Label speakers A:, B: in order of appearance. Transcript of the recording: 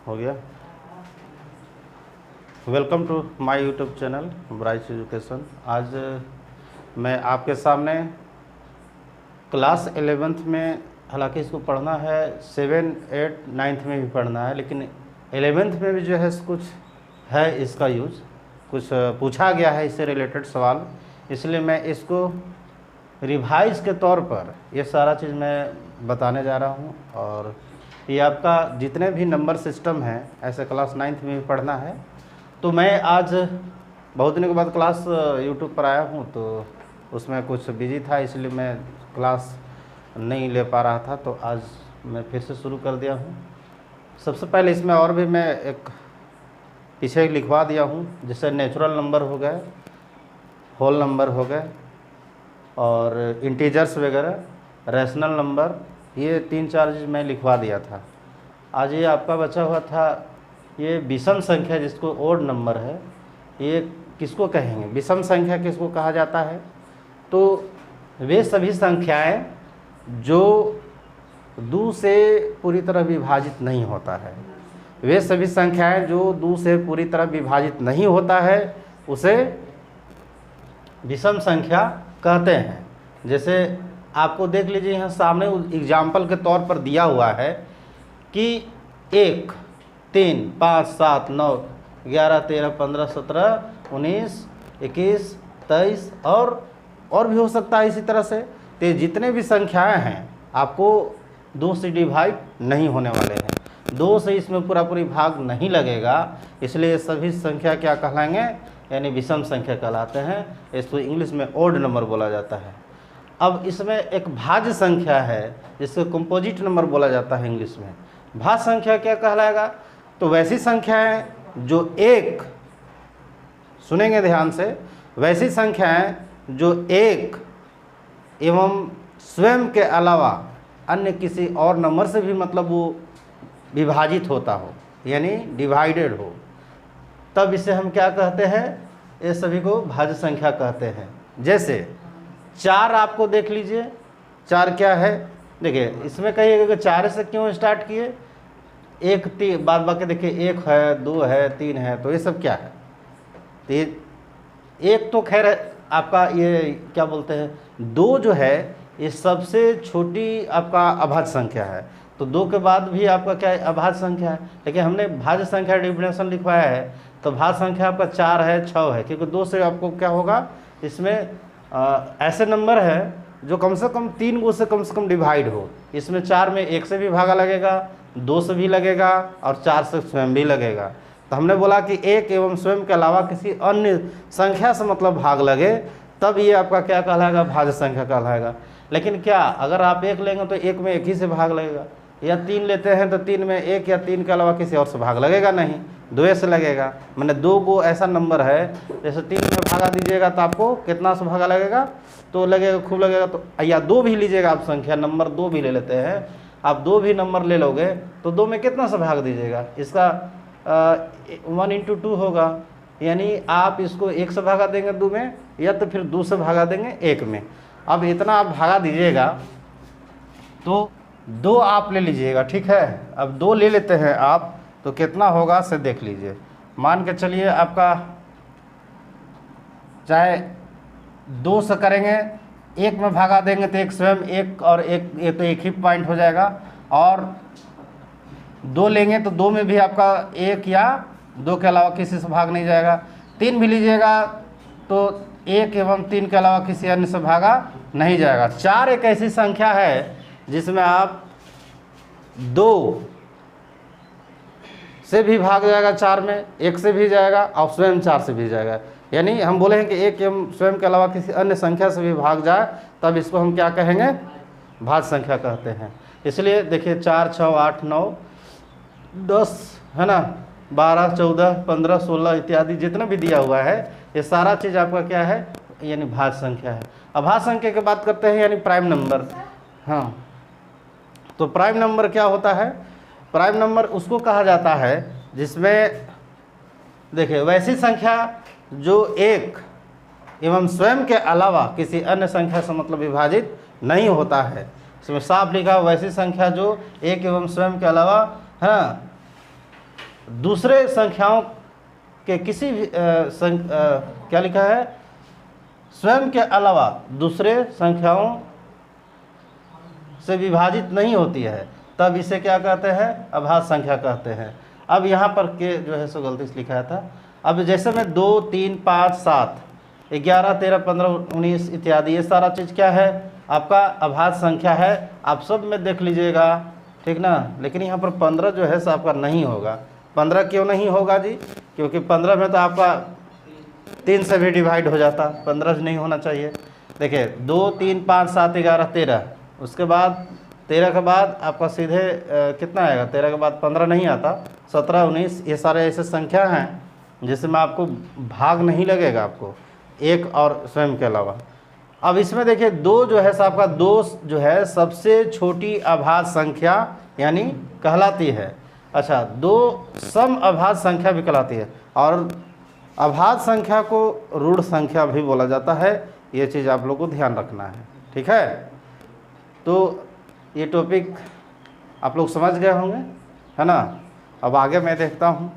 A: हो गया। Welcome to my YouTube channel bright education. आज मैं आपके सामने क्लास 11th में, हालांकि इसको पढ़ना है 7, 8, 9th में भी पढ़ना है, लेकिन 11th में भी जो है कुछ है इसका यूज, कुछ पूछा गया है इससे रिलेटेड सवाल, इसलिए मैं इसको रिवाइज के तौर पर ये सारा चीज़ मैं बताने जा रहा हूँ। और ये आपका जितने भी नंबर सिस्टम हैं ऐसे क्लास 9th में भी पढ़ना है। तो मैं आज बहुत दिनों के बाद क्लास यूट्यूब पर आया हूँ, तो उसमें कुछ बिजी था, इसलिए मैं क्लास नहीं ले पा रहा था, तो आज मैं फिर से शुरू कर दिया हूँ। सबसे पहले इसमें और भी मैं एक पीछे लिखवा दिया हूँ, जैसे नेचुरल नंबर हो गए, होल नंबर हो गए और इंटीजर्स वगैरह, रैशनल नंबर, ये 3-4 चीज़ मैं लिखवा दिया था। आज ये आपका बचा हुआ था ये विषम संख्या, जिसको ओड नंबर है, ये किसको कहेंगे, विषम संख्या किसको कहा जाता है? तो वे सभी संख्याएं जो 2 से पूरी तरह विभाजित नहीं होता है, वे सभी संख्याएं जो 2 से पूरी तरह विभाजित नहीं होता है, उसे विषम संख्या कहते हैं। जैसे आपको देख लीजिए, यहाँ सामने एग्जाम्पल के तौर पर दिया हुआ है कि 1, 3, 5, 7, 9, 11, 13, 15, 17, 19, 21, 23 और भी हो सकता है इसी तरह से। तो जितने भी संख्याएं हैं आपको 2 से डिवाइड नहीं होने वाले हैं, 2 से इसमें पूरा पूरी भाग नहीं लगेगा, इसलिए सभी संख्या क्या कहलाएंगे, यानी विषम संख्या कहलाते हैं। इसको इंग्लिश में ओड नंबर बोला जाता है। अब इसमें एक भाज्य संख्या है जिसको कंपोजिट नंबर बोला जाता है इंग्लिश में। भाज्य संख्या क्या कहलाएगा? तो वैसी संख्याएं जो एक, सुनेंगे ध्यान से, वैसी संख्याएं जो एक एवं स्वयं के अलावा अन्य किसी और नंबर से भी मतलब वो विभाजित होता हो, यानी डिवाइडेड हो, तब इसे हम क्या कहते हैं, ये सभी को भाज्य संख्या कहते हैं। जैसे 4 आपको देख लीजिए, 4 क्या है, देखिए इसमें कहिएगा कि 4 से क्यों स्टार्ट किए, 1, 3, बाद बाकी देखिए 1 है, 2 है, 3 है, तो ये सब क्या है? तो ये 1 तो खैर आपका ये क्या बोलते हैं, 2 जो है ये सबसे छोटी आपका अभाज्य संख्या है, तो 2 के बाद भी आपका क्या है, अभाज्य संख्या है। लेकिन हमने भाज्य संख्या डेफिनेशन लिखवाया है, तो भाज्य संख्या आपका 4 है, 6 है, क्योंकि 2 से आपको क्या होगा, इसमें ऐसे नंबर है जो कम से कम 3 गो से कम डिवाइड हो। इसमें 4 में 1 से भी भागा लगेगा, 2 से भी लगेगा और 4 से स्वयं भी लगेगा। तो हमने बोला कि 1 एवं स्वयं के अलावा किसी अन्य संख्या से मतलब भाग लगे, तब ये आपका क्या कहलाएगा, भाज्य संख्या कहलाएगा। लेकिन क्या अगर आप 1 लेंगे तो 1 में 1 ही से भाग लगेगा, या 3 लेते हैं तो 3 में 1 या 3 के अलावा किसी और से भाग लगेगा नहीं, 2 से लगेगा। मैंने 2 गो ऐसा नंबर है, जैसे 3 में भागा दीजिएगा तो आपको कितना से भागा लगेगा, तो लगेगा, खूब लगेगा। तो या 2 भी लीजिएगा आप, संख्या नंबर 2 भी ले लेते हैं आप, 2 भी नंबर ले लोगे तो 2 में कितना से भाग दीजिएगा, इसका 1 × 2 होगा, यानी आप इसको 1 से भागा देंगे 2 में, या तो फिर 2 से भागा देंगे 1 में। अब इतना आप भागा दीजिएगा तो 2 आप ले लीजिएगा, ठीक है। अब 2 ले लेते हैं आप, तो कितना होगा से देख लीजिए। मान के चलिए आपका चाहे 2 से करेंगे, 1 में भागा देंगे तो 1 स्वयं, 1 और 1 ये तो 1 ही पॉइंट हो जाएगा, और 2 लेंगे तो 2 में भी आपका 1 या 2 के अलावा किसी से भाग नहीं जाएगा। 3 भी लीजिएगा तो 1 एवं 3 के अलावा किसी अन्य से भागा नहीं जाएगा। 4 एक ऐसी संख्या है जिसमें आप 2 से भी भाग जाएगा, 4 में 1 से भी जाएगा और स्वयं 4 से भी जाएगा। यानी हम बोले हैं कि 1 एवं स्वयं के अलावा किसी अन्य संख्या से भी भाग जाए, तब इसको हम क्या कहेंगे, भाज्य संख्या कहते हैं। इसलिए देखिए 4, 6, 8, 9, 10 है ना, 12, 14, 15, 16 इत्यादि जितना भी दिया हुआ है, ये सारा चीज़ आपका क्या है, यानी भाज्य संख्या है। अभाज्य संख्या की बात करते हैं, यानी प्राइम नंबर। हाँ, तो प्राइम नंबर क्या होता है? प्राइम नंबर उसको कहा जाता है जिसमें देखिए वैसी संख्या जो 1 एवं स्वयं के अलावा किसी अन्य संख्या से मतलब विभाजित नहीं होता है। इसमें साफ लिखा वैसी संख्या जो 1 एवं स्वयं के अलावा, हाँ, दूसरे संख्याओं के किसी भी क्या लिखा है, स्वयं के अलावा दूसरे संख्याओं से विभाजित नहीं होती है, तब इसे क्या कहते हैं, अभाज्य संख्या कहते हैं। अब यहाँ पर के जो है सो गलती से लिखा था। अब जैसे मैं 2, 3, 5, 7, 11, 13, 15, 19 इत्यादि, ये सारा चीज़ क्या है, आपका अभाज्य संख्या है। आप सब में देख लीजिएगा, ठीक ना। लेकिन यहाँ पर 15 जो है सो आपका नहीं होगा। 15 क्यों नहीं होगा जी, क्योंकि 15 में तो आपका 3 से भी डिवाइड हो जाता, 15 नहीं होना चाहिए। देखिए 2, 3, 5, 7, 11, 13, उसके बाद 13 के बाद आपका सीधे कितना आएगा, 13 के बाद 15 नहीं आता, 17, 19, ये सारे ऐसे संख्या हैं जिसमें आपको भाग नहीं लगेगा, आपको एक और स्वयं के अलावा। अब इसमें देखिए 2 जो है आपका 2 जो है सबसे छोटी अभाज्य संख्या यानी कहलाती है। अच्छा, 2 सम अभाज्य संख्या भी कहलाती है, और अभाज्य संख्या को ऋण संख्या भी बोला जाता है। ये चीज़ आप लोग को ध्यान रखना है, ठीक है। तो ये टॉपिक आप लोग समझ गए होंगे, है ना। अब आगे मैं देखता हूँ